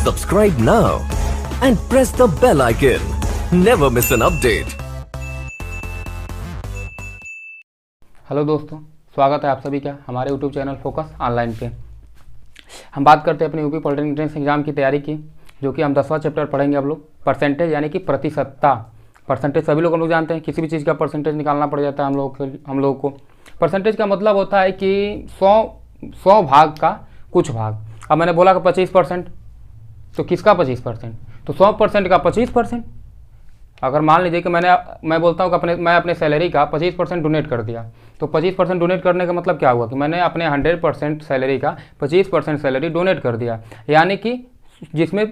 Subscribe now and press the bell icon. Never miss an update. Hello दोस्तों, स्वागत है आप सभी का हमारे यूट्यूब चैनल फोकस ऑनलाइन पे। हम बात करते हैं अपने यूपी पॉलिटेक्निक एंट्रेंस एग्जाम की तैयारी की, जो कि हम 10वां चैप्टर पढ़ेंगे अब लोग। परसेंटेज यानी कि प्रतिशतता। परसेंटेज सभी लोग हम लोग जानते हैं, किसी भी चीज़ का परसेंटेज निकालना पड़ जाता है हम लोगों को। परसेंटेज का मतलब होता है कि 100 भाग का कुछ भाग। अब मैंने बोला कि 25%, तो किसका 25%? तो 100% का 25%। अगर मान लीजिए कि मैं बोलता हूँ कि मैं अपने सैलरी का 25% डोनेट कर दिया, तो 25% डोनेट करने का मतलब क्या हुआ कि मैंने अपने 100% सैलरी का 25% सैलरी डोनेट कर दिया, यानी कि जिसमें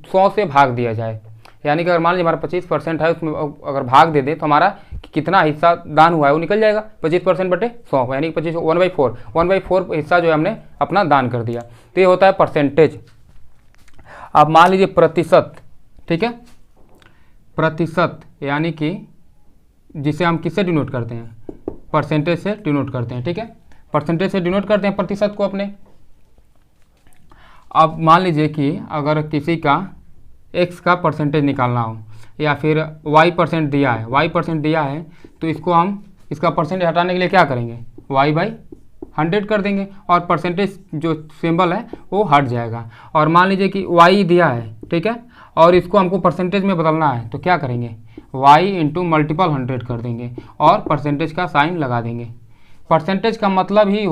100 से भाग दिया जाए। यानी कि अगर मान लीजिए हमारा 25% है, उसमें अगर भाग दे दे तो हमारा कितना हिस्सा दान हुआ है वो निकल जाएगा। 25% बटे 100 यानी कि 1/4 हिस्सा जो है हमने अपना दान कर दिया। तो ये होता है परसेंटेज। अब मान लीजिए प्रतिशत, ठीक है। प्रतिशत यानी कि जिसे हम किससे डिनोट करते हैं? परसेंटेज से डिनोट करते हैं, ठीक है। परसेंटेज से डिनोट करते हैं प्रतिशत को अपने। अब मान लीजिए कि अगर किसी का x का परसेंटेज निकालना हो, या फिर y% दिया है, y% दिया है, तो इसको हम इसका परसेंटेज हटाने के लिए क्या करेंगे? y/100 कर देंगे और परसेंटेज जो सिंबल है वो हट जाएगा। और मान लीजिए कि y दिया है, ठीक है, और इसको हमको परसेंटेज में बदलना है, तो क्या करेंगे? y × मल्टीपल 100 कर देंगे और परसेंटेज का साइन लगा देंगे। परसेंटेज का मतलब ही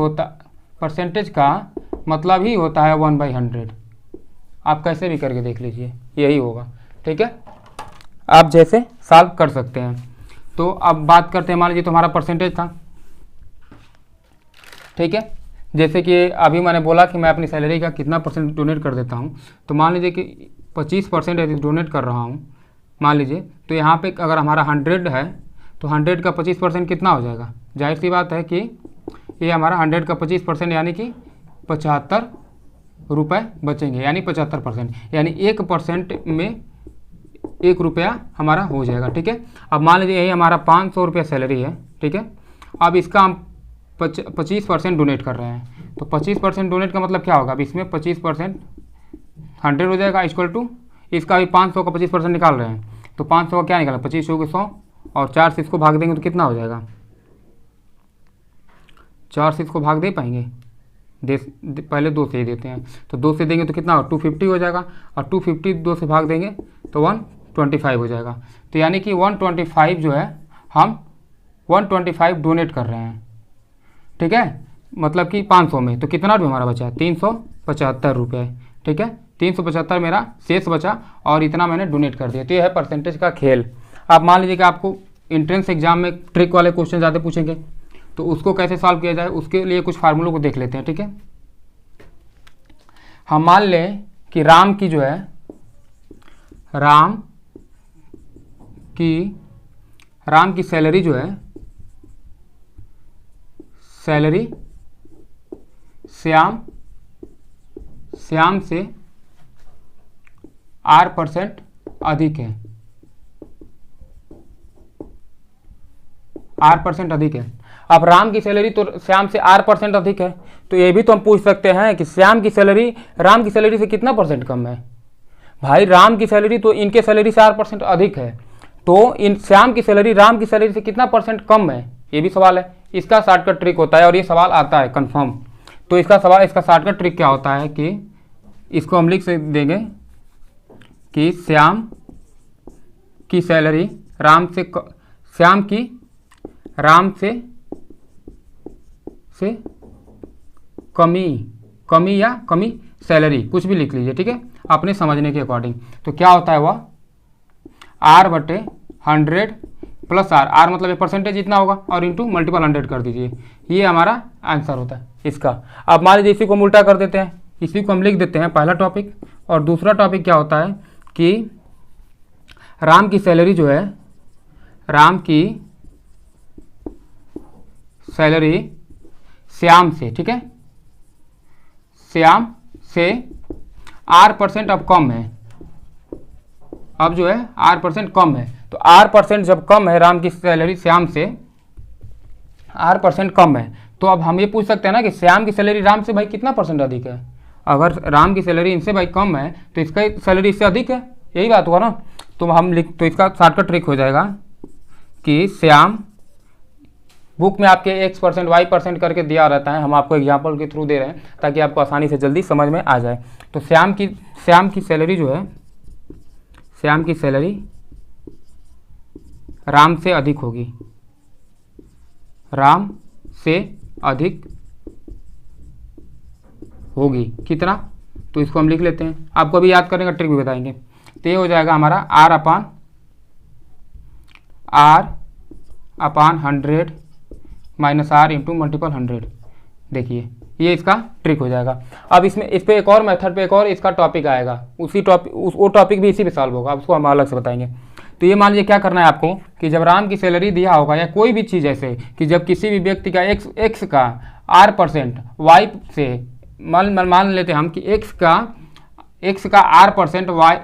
होता है 1/100। आप कैसे भी करके देख लीजिए, यही होगा, ठीक है। आप जैसे सॉल्व कर सकते हैं। तो अब बात करते हैं, मान लीजिए तुम्हारा परसेंटेज था, ठीक है। जैसे कि अभी मैंने बोला कि मैं अपनी सैलरी का कितना परसेंट डोनेट कर देता हूँ, तो मान लीजिए कि 25% यदि डोनेट कर रहा हूँ, मान लीजिए, तो यहाँ पे अगर हमारा 100 है, तो 100 का 25% कितना हो जाएगा? जाहिर सी बात है कि ये हमारा 100 का 25% यानी कि 75 रुपये बचेंगे, यानी 75%, यानी 1% में 1 रुपया हमारा हो जाएगा, ठीक है। अब मान लीजिए यही हमारा 500 रुपया सैलरी है, ठीक है। अब इसका हम 25% डोनेट कर रहे हैं, तो 25% डोनेट का मतलब क्या होगा? अब इसमें 25% 100 हो जाएगा, इक्वल टू इसका भी 500 का 25% निकाल रहे हैं, तो 500 का क्या निकाला? 25 होगा 100, और 4 से इसको भाग देंगे तो कितना हो जाएगा? 4 से इसको भाग दे पाएंगे? पहले 2 से ही देते हैं, तो 2 से देंगे तो कितना हो? 250 हो जाएगा, और 250 2 से भाग देंगे तो 125 हो जाएगा। तो यानी कि 125 जो है, हम 125 डोनेट कर रहे हैं, ठीक है। मतलब कि 500 में तो कितना रुपये हमारा बचा? 375 रुपये, ठीक है। 375 मेरा शेष बचा और इतना मैंने डोनेट कर दिया। तो ये है परसेंटेज का खेल। आप मान लीजिए कि आपको एंट्रेंस एग्जाम में ट्रिक वाले क्वेश्चन ज़्यादा पूछेंगे, तो उसको कैसे सॉल्व किया जाए उसके लिए कुछ फार्मूलों को देख लेते हैं, ठीक है। हम मान लें कि राम की सैलरी जो है, सैलरी श्याम से R% अधिक है, R% अधिक है। अब राम की सैलरी तो श्याम से R% अधिक है, तो ये भी तो हम पूछ सकते हैं कि श्याम की सैलरी राम की सैलरी से कितना परसेंट कम है? भाई राम की सैलरी तो इनके सैलरी से R% अधिक है, तो इन श्याम की सैलरी राम की सैलरी से कितना परसेंट कम है? ये भी सवाल है। इसका शॉर्टकट ट्रिक होता है, और ये सवाल आता है कंफर्म। तो इसका शॉर्टकट ट्रिक क्या होता है कि इसको हम लिख देंगे कि श्याम की सैलरी राम से कमी सैलरी, कुछ भी लिख लीजिए, ठीक है, अपने समझने के अकॉर्डिंग। तो क्या होता है वह R/100 प्लस R मतलब ये परसेंटेज इतना होगा, और इंटू मल्टीपल 100 कर दीजिए। ये हमारा आंसर होता है इसका। अब मान लीजिए इसी को हम उल्टा कर देते हैं, इसी को हम लिख देते हैं पहला टॉपिक, और दूसरा टॉपिक क्या होता है कि राम की सैलरी जो है, राम की सैलरी श्याम से, ठीक है, श्याम से R% अब कम है, अब जो है R% कम है। तो R% जब कम है राम की सैलरी श्याम से, R% कम है, तो अब हम ये पूछ सकते हैं ना कि श्याम की सैलरी राम से भाई कितना परसेंट अधिक है। अगर राम की सैलरी इनसे भाई कम है तो इसका सैलरी इससे अधिक है, यही बात हुआ ना। तो हम लिख, तो इसका शॉर्टकट ट्रिक हो जाएगा कि श्याम, बुक में आपके X% Y% करके दिया रहता है, हम आपको एग्जाम्पल के थ्रू दे रहे हैं ताकि आपको आसानी से जल्दी समझ में आ जाए। तो श्याम की सैलरी जो है, श्याम की सैलरी राम से अधिक होगी, राम से अधिक होगी। कितना? तो इसको हम लिख लेते हैं, आपको अभी याद करने का ट्रिक भी बताएंगे। तो ये हो जाएगा हमारा R अपान 100 माइनस R इंटू मल्टीपल 100। देखिए ये इसका ट्रिक हो जाएगा। अब इसमें इस पर एक और मेथड पे एक और इसका टॉपिक आएगा, उसी टॉपिक वो टॉपिक भी इसी पे सॉल्व होगा, उसको हम अलग से बताएंगे। तो ये मान लीजिए क्या करना है आपको कि जब राम की सैलरी दिया होगा या कोई भी चीज़ ऐसे कि जब किसी भी व्यक्ति का x का R% y से मान लेते हैं हम कि x का R% y,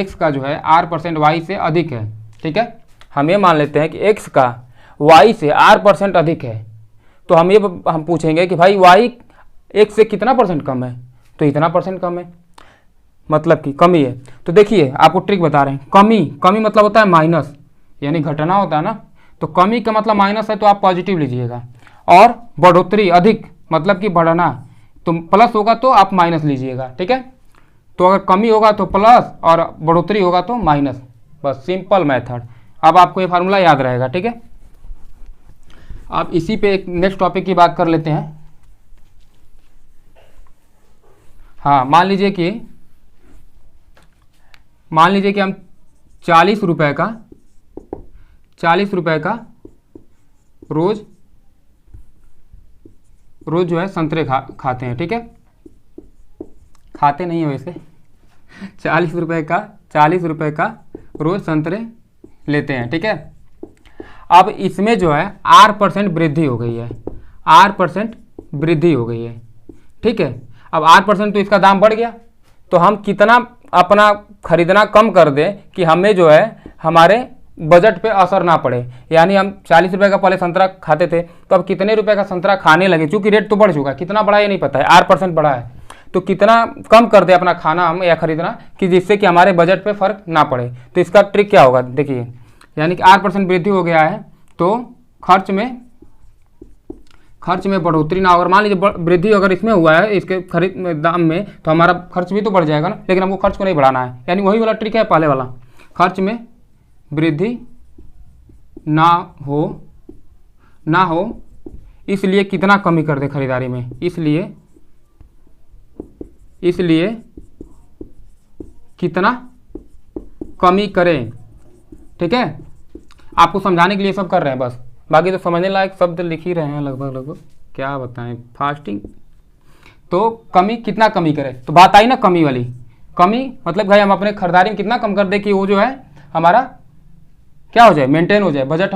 x का जो है R% y से अधिक है, ठीक है। हम ये मान लेते हैं कि x का y से R% अधिक है, तो हम पूछेंगे कि भाई y x से कितना परसेंट कम है, तो इतना परसेंट कम है, मतलब कि कमी है। तो देखिए आपको ट्रिक बता रहे हैं, कमी मतलब होता है माइनस, यानी घटना होता है ना, तो कमी का मतलब माइनस है तो आप पॉजिटिव लीजिएगा, और बढ़ोतरी अधिक मतलब कि बढ़ना, तो प्लस होगा तो आप माइनस लीजिएगा, ठीक है। तो अगर कमी होगा तो प्लस और बढ़ोतरी होगा तो माइनस, बस सिंपल मेथड। अब आपको ये फार्मूला याद रहेगा, ठीक है। अब इसी पे एक नेक्स्ट टॉपिक की बात कर लेते हैं। हाँ, मान लीजिए कि हम 40 रुपए का रोज जो है संतरे खाते हैं, ठीक है। खाते नहीं है वैसे, 40 रुपए का रोज संतरे लेते हैं, ठीक है। अब इसमें जो है R% वृद्धि हो गई है, R% वृद्धि हो गई है, ठीक है। अब R% तो इसका दाम बढ़ गया, तो हम कितना अपना खरीदना कम कर दें कि हमें जो है हमारे बजट पे असर ना पड़े। यानी हम 40 रुपए का पहले संतरा खाते थे, तो अब कितने रुपए का संतरा खाने लगे, क्योंकि रेट तो बढ़ चुका है, कितना बढ़ा ये नहीं पता है, R% बढ़ा है, तो कितना कम कर दे अपना खाना हम या खरीदना कि जिससे कि हमारे बजट पे फर्क ना पड़े। तो इसका ट्रिक क्या होगा, देखिए, यानी कि R% वृद्धि हो गया है तो खर्च में बढ़ोतरी ना हो। अगर मान लीजिए वृद्धि अगर इसमें हुआ है, इसके खरीद में दाम में, तो हमारा खर्च भी तो बढ़ जाएगा ना, लेकिन हमको खर्च को नहीं बढ़ाना है। यानी वही वाला ट्रिक है पहले वाला, खर्च में वृद्धि ना हो इसलिए कितना कमी कर दे खरीदारी में, इसलिए कितना कमी करें, ठीक है। आपको समझाने के लिए सब कर रहे हैं बस, बाकी तो समझने लायक शब्द लिख ही रहे हैं लगभग, क्या बताएं, फास्टिंग। तो कमी, कितना कमी करें, तो बात आई ना कमी वाली। कमी मतलब भाई हम अपने खरीदारी में कितना कम कर दे कि वो जो है हमारा क्या हो जाए, मेंटेन हो जाए, बजट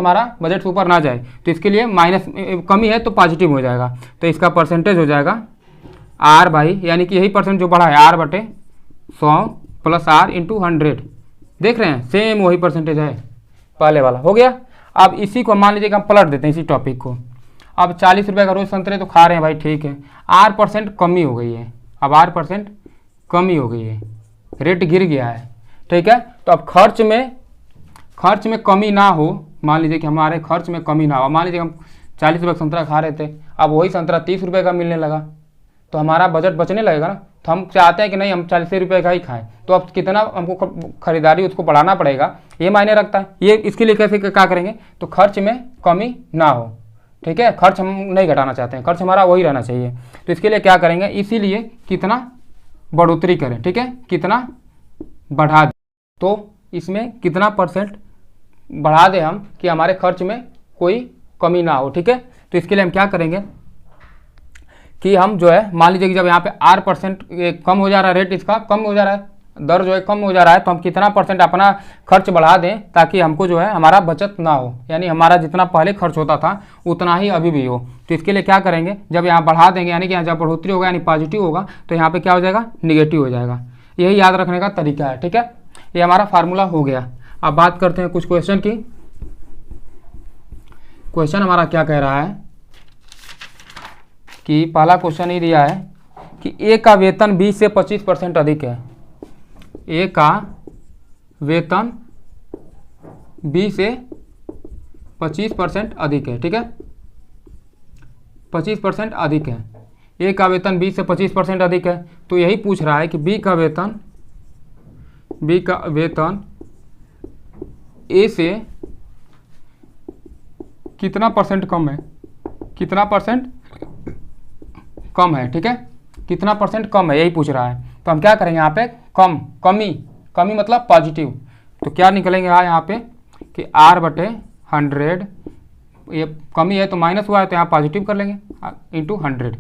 से ऊपर ना जाए। तो इसके लिए माइनस, कमी है तो पॉजिटिव हो जाएगा, तो इसका परसेंटेज हो जाएगा R भाई, यानी कि यही परसेंट जो बढ़ा है R/100 प्लस R इंटू 100। देख रहे हैं, सेम वही परसेंटेज है पहले वाला, हो गया। अब इसी को मान लीजिए कि हम पलट देते हैं इसी टॉपिक को। अब 40 रुपये का रोज संतरे तो खा रहे हैं भाई, ठीक है, R% कमी हो गई है, अब R% कमी हो गई है, रेट गिर गया है, ठीक है। तो अब खर्च में कमी ना हो, मान लीजिए कि हमारे खर्च में कमी ना हो, मान लीजिए हम 40 रुपये का संतरा खा रहे थे, अब वही संतरा 30 रुपये का मिलने लगा, तो हमारा बजट बचने लगेगा ना। तो हम चाहते हैं कि नहीं, हम 40 रुपये का ही खाएं, तो अब कितना हमको खरीदारी उसको बढ़ाना पड़ेगा, ये मायने रखता है। ये इसके लिए कैसे क्या करेंगे, तो खर्च में कमी ना हो, ठीक है, खर्च हम नहीं घटाना चाहते हैं, खर्च हमारा वही रहना चाहिए। तो इसके लिए क्या करेंगे, इसीलिए कितना बढ़ोतरी करें, ठीक है, कितना बढ़ा दें, तो इसमें कितना परसेंट बढ़ा दें हम कि हमारे खर्च में कोई कमी ना हो, ठीक है। तो इसके लिए हम क्या करेंगे कि हम जो है, मान लीजिए कि जब यहाँ पे R% कम हो जा रहा है, रेट इसका कम हो जा रहा है, दर जो है कम हो जा रहा है, तो हम कितना परसेंट अपना खर्च बढ़ा दें ताकि हमको जो है हमारा बचत ना हो, यानी हमारा जितना पहले खर्च होता था उतना ही अभी भी हो। तो इसके लिए क्या करेंगे, जब यहाँ बढ़ा देंगे, यानी कि यहाँ जब बढ़ोतरी होगा यानी पॉजिटिव होगा, तो यहाँ पे क्या हो जाएगा, निगेटिव हो जाएगा। यही याद रखने का तरीका है, ठीक है। ये हमारा फार्मूला हो गया। अब बात करते हैं कुछ क्वेश्चन की। क्वेश्चन हमारा क्या कह रहा है कि पहला क्वेश्चन ही दिया है कि ए का वेतन बी से 25% अधिक है। ए का वेतन बी से 25% अधिक है, ठीक है, 25% अधिक है। ए का वेतन बी से 25% अधिक है, तो यही पूछ रहा है कि बी का वेतन ए से कितना परसेंट कम है, कितना परसेंट कम है, ठीक है, कितना परसेंट कम है, यही पूछ रहा है। तो हम क्या करेंगे यहाँ पे, कमी मतलब पॉजिटिव। तो क्या निकलेंगे यहाँ पे कि R बटे 100, ये कमी है तो माइनस हुआ है तो यहाँ पॉजिटिव कर लेंगे, इंटू 100,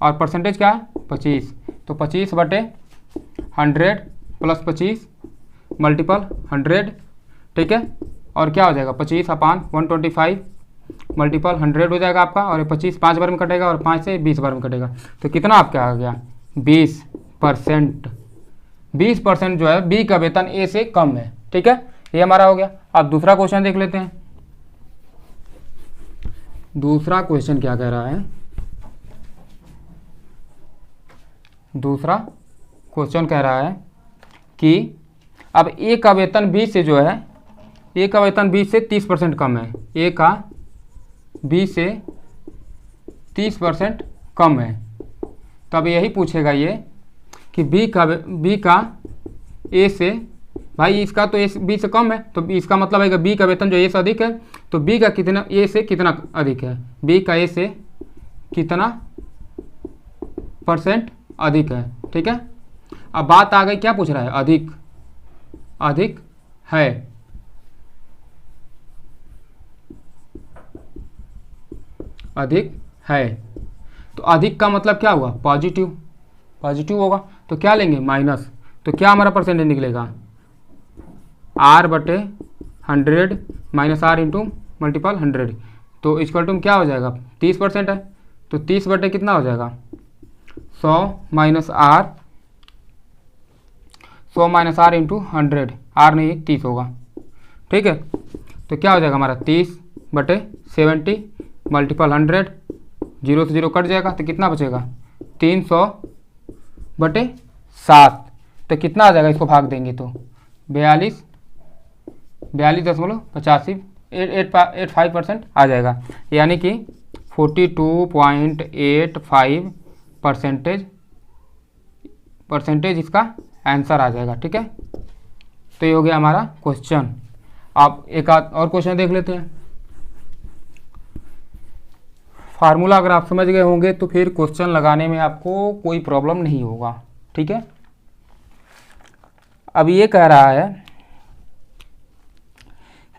और परसेंटेज क्या है 25, तो 25 बटे 100 प्लस 25 मल्टीपल 100, ठीक है, और क्या हो जाएगा 25 अपान 125 मल्टीपल 100 हो जाएगा आपका, और 25 5 बार में कटेगा और 5 से 20 बार में कटेगा, तो कितना आपका आ गया 20%। 20% जो है बी का वेतन ए से कम है, ठीक है, ये हमारा हो गया। अब दूसरा क्वेश्चन देख लेते हैं। दूसरा क्वेश्चन क्या कह रहा है, दूसरा क्वेश्चन कह रहा है कि अब ए का वेतन बी से जो है, ए का वेतन बी से 30% कम है, ए का बी से 30% कम है। तो अब यही पूछेगा ये कि बी का ए से, भाई इसका तो ए बी से कम है, तो इसका मतलब है कि बी का वेतन जो ए से अधिक है, तो बी का कितना ए से कितना अधिक है, बी का ए से कितना परसेंट अधिक है, ठीक है। अब बात आ गई, क्या पूछ रहा है, अधिक है, अधिक है, तो अधिक का मतलब क्या हुआ, पॉजिटिव होगा, तो क्या लेंगे माइनस, तो क्या हमारा परसेंटेज निकलेगा R बटे 100 माइनस R इंटू मल्टीपल 100, तो इक्वल टू क्या हो जाएगा 30% है, तो 30 बटे कितना हो जाएगा 100 माइनस R इंटू 100, R नहीं 30 होगा, ठीक है, तो क्या हो जाएगा हमारा 30 बटे 70 मल्टीपल 100, 0 से 0 कट जाएगा, तो कितना बचेगा 300 बटे 7, तो कितना आ जाएगा, इसको भाग देंगे तो 42.85% आ जाएगा, यानी कि 42.85% इसका आंसर आ जाएगा, ठीक है। तो ये हो गया हमारा क्वेश्चन। आप एक आध और क्वेश्चन देख लेते हैं। फार्मूला अगर आप समझ गए होंगे तो फिर क्वेश्चन लगाने में आपको कोई प्रॉब्लम नहीं होगा, ठीक है। अब ये कह रहा है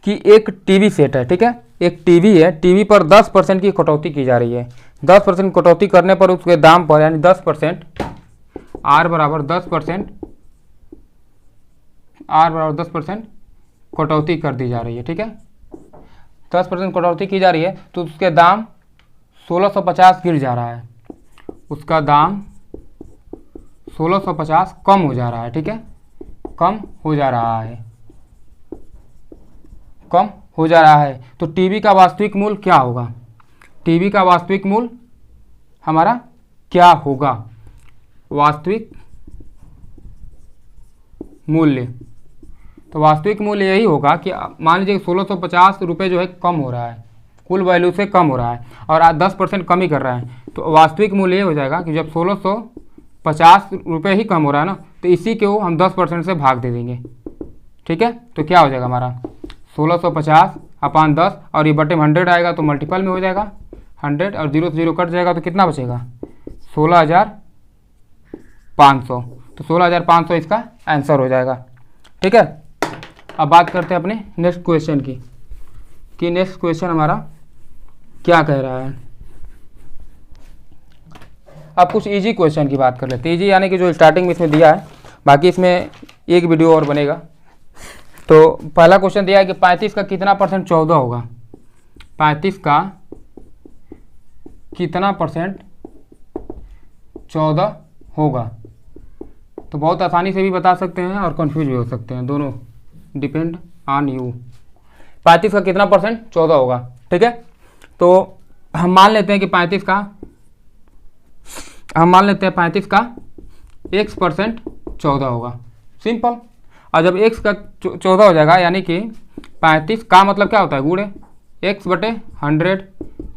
कि एक टीवी सेट है, ठीक है, एक टीवी है, टीवी पर 10% की कटौती की जा रही है। 10% कटौती करने पर उसके दाम पर, यानी 10%, R बराबर 10% कटौती कर दी जा रही है, ठीक है, 10% कटौती की जा रही है, तो उसके दाम 1650 गिर जा रहा है, उसका दाम 1650 कम हो जा रहा है, ठीक है, कम हो जा रहा है, तो टीवी का वास्तविक मूल्य क्या होगा, टीवी का वास्तविक मूल्य हमारा क्या होगा, वास्तविक मूल्य, तो वास्तविक मूल्य यही होगा कि मान लीजिए 1650 रुपये जो है कम हो रहा है, कुल वैल्यू से कम हो रहा है, और आज 10% कम ही कर रहा है, तो वास्तविक मूल्य ये हो जाएगा कि जब 1650 रुपये ही कम हो रहा है ना, तो इसी को हम 10% से भाग दे देंगे, ठीक है, तो क्या हो जाएगा हमारा 1650 अपान 10, और ये बटे में 100 आएगा तो मल्टीपल में हो जाएगा 100, और 0 से 0 कट जाएगा तो कितना बचेगा 16,500, तो 16,500 इसका आंसर हो जाएगा, ठीक है। अब बात करते हैं अपने नेक्स्ट क्वेश्चन की, कि नेक्स्ट क्वेश्चन हमारा क्या कह रहा है। अब कुछ इजी क्वेश्चन की बात कर लेते हैं, इजी यानी कि जो स्टार्टिंग में इसमें दिया है, बाकी इसमें एक वीडियो और बनेगा। तो पहला क्वेश्चन दिया है कि 35 का कितना परसेंट 14 होगा, 35 का कितना परसेंट 14 होगा, तो बहुत आसानी से भी बता सकते हैं और कंफ्यूज भी हो सकते हैं, दोनों डिपेंड ऑन यू। 35 का कितना परसेंट 14 होगा, ठीक है, तो हम मान लेते हैं कि 35 का हम मान लेते हैं 35 का x% 14 होगा, सिंपल। और जब x का 14 हो जाएगा, यानी कि 35 का मतलब क्या होता है, गुणे x बटे 100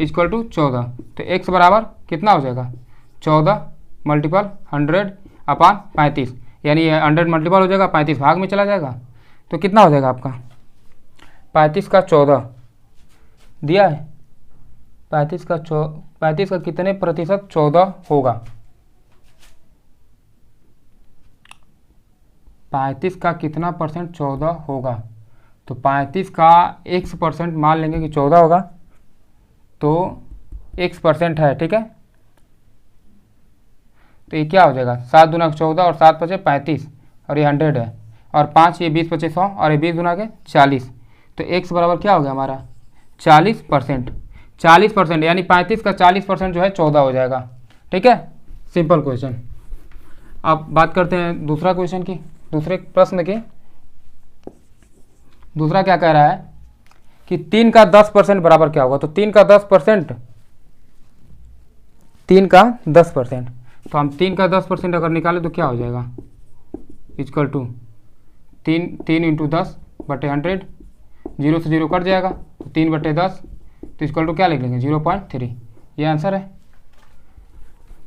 इक्वल टू 14। तो x बराबर कितना हो जाएगा, 14 मल्टीपल 100 अपान 35, यानी ये 100 मल्टीपल हो जाएगा, 35 भाग में चला जाएगा। तो कितना हो जाएगा आपका, 35 का 14 दिया है, 35 का कितने प्रतिशत 14 होगा, 35 का कितना परसेंट 14 होगा। तो 35 का x% मान लेंगे कि 14 होगा, तो x% है, ठीक है। तो ये क्या हो जाएगा, 7 दूना 14 और 7 पचे 35 और ये 100 है, और 5 ये 20 पचे 100 और ये 20 दूना के 40। तो x बराबर क्या हो गया हमारा, 40%। 40% यानी 35 का 40% जो है 14 हो जाएगा, ठीक है। Simple question. अब बात करते हैं दूसरा क्वेश्चन की, दूसरे प्रश्न की। दूसरा क्या कह रहा है कि 3 का 10% बराबर क्या होगा। तो 3 का 10%, 3 का 10%, तो हम 3 का 10% अगर निकालें तो क्या हो जाएगा, इक्वल टू 3 इंटू 10 बटे 100, 0 से 0 कट जाएगा, तो 3 बटे 10, तो इक्वल टू क्या लिख लेंगे, 0.3। ये आंसर है।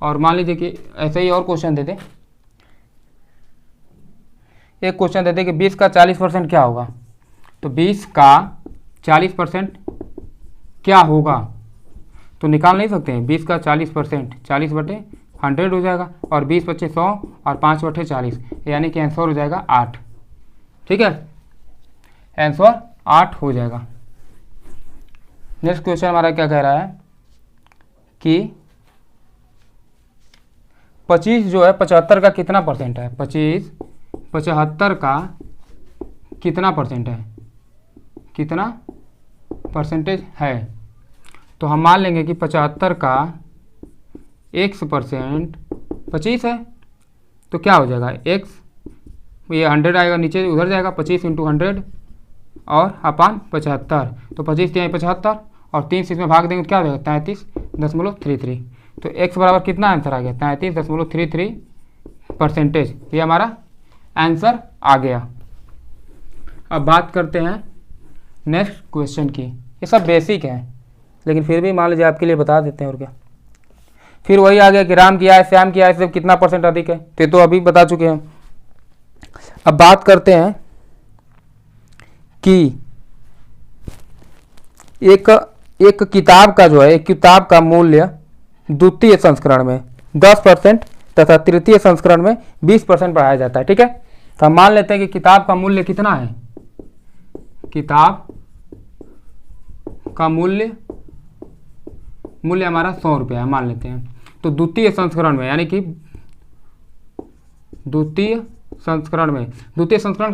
और मान लीजिए कि ऐसे ही और क्वेश्चन देते, एक क्वेश्चन देते कि 20 का 40% क्या होगा। तो 20 का 40% क्या होगा, तो निकाल नहीं सकते हैं। 20 का 40%, 40 बटे 100 हो जाएगा, और 20 बचे 100 और 5 बटे 40, यानी कि आंसर हो जाएगा 8, ठीक है। आंसर 8 हो जाएगा। नेक्स्ट क्वेश्चन हमारा क्या कह रहा है कि 25 जो है 75 का कितना परसेंट है। 25 75 का कितना परसेंट है, कितना परसेंटेज है। तो हम मान लेंगे कि 75 का x% 25 है, तो क्या हो जाएगा, x ये 100 आएगा, नीचे उधर जाएगा, 25 इंटू 100 और अपान 75। तो 25 यहाँ 75 और 3 से इसमें भाग देंगे तो क्या हो जाएगा, 33.33। तो x बराबर कितना आंसर आ गया, 33.33%। ये हमारा आंसर आ गया। अब बात करते हैं नेक्स्ट क्वेश्चन की। ये सब बेसिक है, लेकिन फिर भी मान लीजिए आपके लिए बता देते हैं, और क्या। फिर वही आ गया कि राम की आय श्याम की आय से कितना परसेंट अधिक है, तो अभी बता चुके हैं। अब बात करते हैं कि एक किताब का जो है, एक किताब का मूल्य द्वितीय संस्करण में 10% तथा तृतीय संस्करण में 20% बढ़ाया जाता है, ठीक है। तो हम मान लेते हैं कि किताब का मूल्य कितना है, किताब का मूल्य हमारा 100 रुपया है मान लेते हैं। तो द्वितीय संस्करण में, यानी कि द्वितीय संस्करण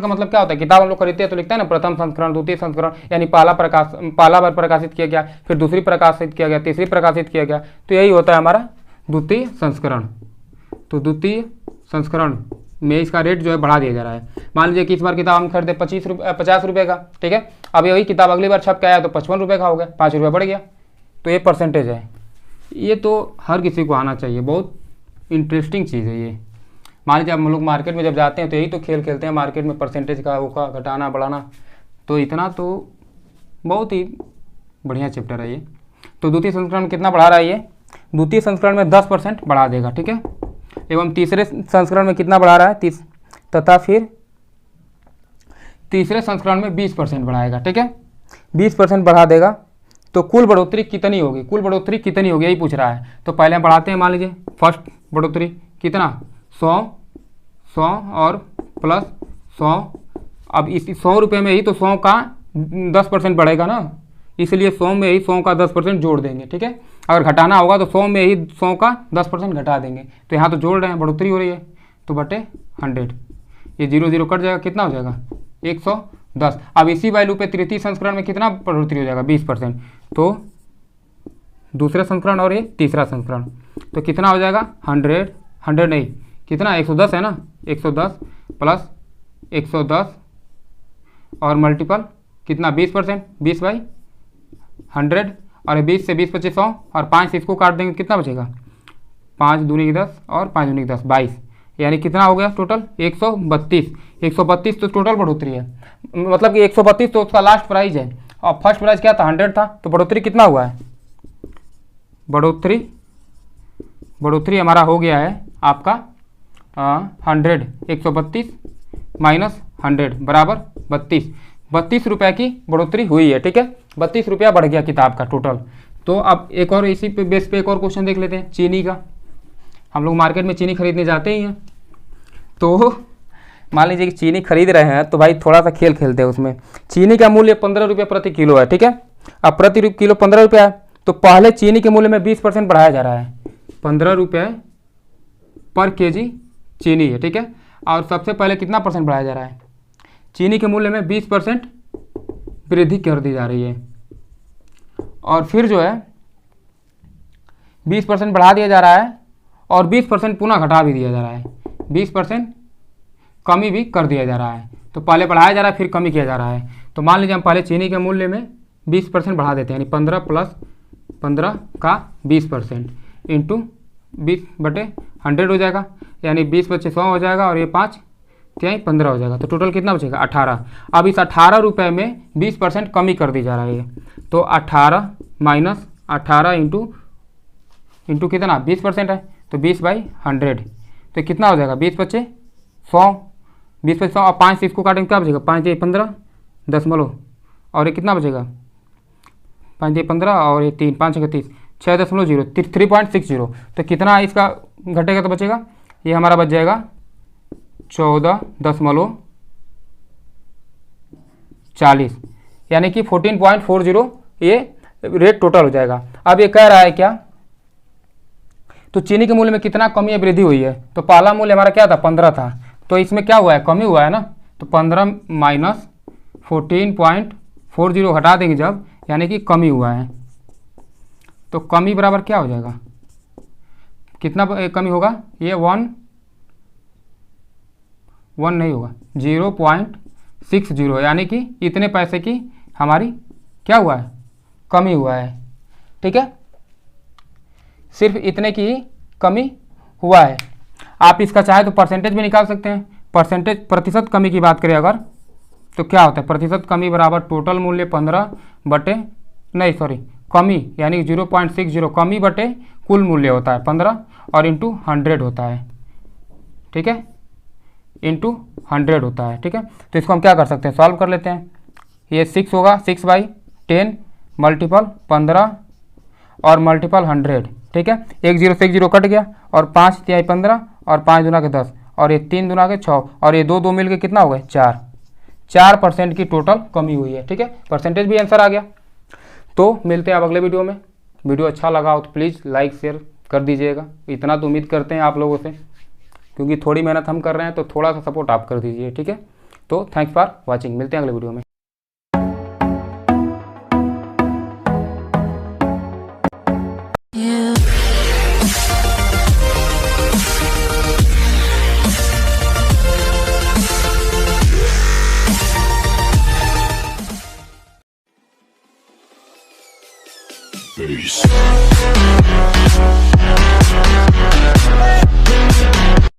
का मतलब क्या होता है, किताब हम लोग खरीदते हैं तो लिखते हैं ना प्रथम संस्करण, द्वितीय संस्करण, यानी पहला बार प्रकाशित किया गया, फिर दूसरी प्रकाशित किया गया, तीसरी प्रकाशित किया गया, तो यही होता है हमारा द्वितीय संस्करण। तो द्वितीय संस्करण में इसका रेट जो है बढ़ा दिया जा रहा है। मान लीजिए कि इस बार किताब हम खरीदे 50 रुपये का, ठीक है। अब यही किताब अगली बार छप के आया तो 55 रुपये का हो गया, 5 रुपये बढ़ गया। तो ये परसेंटेज है। ये तो हर किसी को आना चाहिए, बहुत इंटरेस्टिंग चीज़ है ये। मान लीजिए हम लोग मार्केट में जब जाते हैं तो यही तो खेल खेलते हैं मार्केट में, परसेंटेज का वो का घटाना बढ़ाना। तो इतना तो बहुत ही बढ़िया चैप्टर है ये। तो द्वितीय संस्करण में कितना बढ़ा रहा है ये, द्वितीय संस्करण में 10% बढ़ा देगा, ठीक है। एवं तीसरे संस्करण में कितना बढ़ा रहा है, तथा फिर तीसरे संस्करण में 20% बढ़ाएगा, ठीक है। 20% बढ़ा देगा तो कुल बढ़ोतरी कितनी होगी, यही पूछ रहा है। तो पहले हम बढ़ाते हैं, मान लीजिए फर्स्ट बढ़ोतरी कितना, 100 और प्लस 100। अब इस 100 रुपये में ही तो 100 का 10% बढ़ेगा ना, इसलिए 100 में ही 100 का 10% जोड़ देंगे, ठीक है। अगर घटाना होगा तो 100 में ही 100 का 10% घटा देंगे। तो यहाँ तो जोड़ रहे हैं, बढ़ोतरी हो रही है, तो बटे 100, ये 0 कट जाएगा, कितना हो जाएगा 110। अब इसी वैल्यू पे तृतीय संस्करण में कितना बढ़ोतरी हो जाएगा, 20%। तो दूसरा संस्करण और ये तीसरा संस्करण, तो कितना हो जाएगा 100 नहीं, कितना 110 है ना, 110 प्लस 110 और मल्टीपल कितना 20%, 20/100, और 20 से 20 25 100 और 5 से इसको काट देंगे कितना बचेगा 5 दूनी 10 और 5 दूनी 10 22, यानी कितना हो गया टोटल 132। 132 तो टोटल बढ़ोतरी है, मतलब कि 132 तो उसका लास्ट प्राइस है और फर्स्ट प्राइस क्या था 100 था, तो बढ़ोतरी कितना हुआ है, बढ़ोतरी हमारा हो गया है आपका 100, 132 माइनस 100 बराबर 32 रुपये की बढ़ोतरी हुई है। ठीक है, 32 रुपया बढ़ गया किताब का टोटल। तो अब एक और इसी पे बेस पे एक और क्वेश्चन देख लेते हैं चीनी का। हम लोग मार्केट में चीनी खरीदने जाते ही हैं, तो मान लीजिए कि चीनी खरीद रहे हैं, तो भाई थोड़ा सा खेल खेलते हैं उसमें। चीनी का मूल्य 15 रुपये प्रति किलो है। ठीक है, अब प्रति किलो 15 रुपया है, तो पहले चीनी के मूल्य में 20% बढ़ाया जा रहा है, 15 रुपये पर केजी चीनी है। ठीक है, और सबसे पहले कितना परसेंट बढ़ाया जा रहा है, चीनी के मूल्य में 20% वृद्धि कर दी जा रही है, और फिर जो है 20% बढ़ा दिया जा रहा है और 20% पुनः घटा भी दिया जा रहा है, 20% कमी भी कर दिया जा रहा है। तो पहले बढ़ाया जा रहा है फिर कमी किया जा रहा है। तो मान लीजिए हम पहले चीनी के मूल्य में 20% बढ़ा देते हैं, यानी 15 प्लस 15 का 20% इंटू 20/100 हो जाएगा, यानी 20 बचे 100 हो जाएगा, और ये 5 क्या 15 हो जाएगा, तो टोटल कितना बचेगा 18। अब इस 18 रुपये में 20% कमी कर दी जा रही है, तो 18 माइनस 18 इंटू कितना 20% है, तो 20/100, तो कितना हो जाएगा 20 बचे 100, 20 बचे 100 और 5 से इसको काटेंगे क्या बचेगा, 5 से 15 दशमलव, और ये कितना बचेगा 5 से 15 और ये 3 5 31 6.0 3.60, तो कितना इसका घटेगा तो बचेगा, ये हमारा बच जाएगा 14.40, यानी कि 14.40 ये रेट टोटल हो जाएगा। अब ये कह रहा है क्या, तो चीनी के मूल्य में कितना कमी या वृद्धि हुई है, तो पहला मूल्य हमारा क्या था 15 था, तो इसमें क्या हुआ है कमी हुआ है ना, तो 15 माइनस 14.40 हटा देंगे जब, यानी कि कमी हुआ है, तो कमी बराबर क्या हो जाएगा, कितना कमी होगा, ये 1 नहीं होगा 0.60, यानी कि इतने पैसे की हमारी क्या हुआ है कमी हुआ है। ठीक है, सिर्फ इतने की कमी हुआ है। आप इसका चाहे तो परसेंटेज भी निकाल सकते हैं, परसेंटेज प्रतिशत कमी की बात करें अगर, तो क्या होता है प्रतिशत कमी बराबर टोटल मूल्य 15 बटे कमी यानी 0.60 कमी बटे कुल मूल्य होता है 15 और इंटू 100 होता है। ठीक है, इंटू 100 होता है। ठीक है, तो इसको हम क्या कर सकते हैं सॉल्व कर लेते हैं, ये 6 होगा 6/10 मल्टीपल 15 और मल्टीपल 100। ठीक है, 1 0 से 1 0 कट गया, और 5 3 15 और 5 दूना के 10 और ये 3 दूना के 6 और ये 2 मिल के कितना हो गए 4% की टोटल कमी हुई है। ठीक है, परसेंटेज भी आंसर आ गया। तो मिलते हैं अब अगले वीडियो में। वीडियो अच्छा लगा हो तो प्लीज़ लाइक शेयर कर दीजिएगा, इतना तो उम्मीद करते हैं आप लोगों से, क्योंकि थोड़ी मेहनत हम कर रहे हैं, तो थोड़ा सा सपोर्ट आप कर दीजिए। ठीक है, तो थैंक्स फॉर वॉचिंग, मिलते हैं अगले वीडियो में। Peace.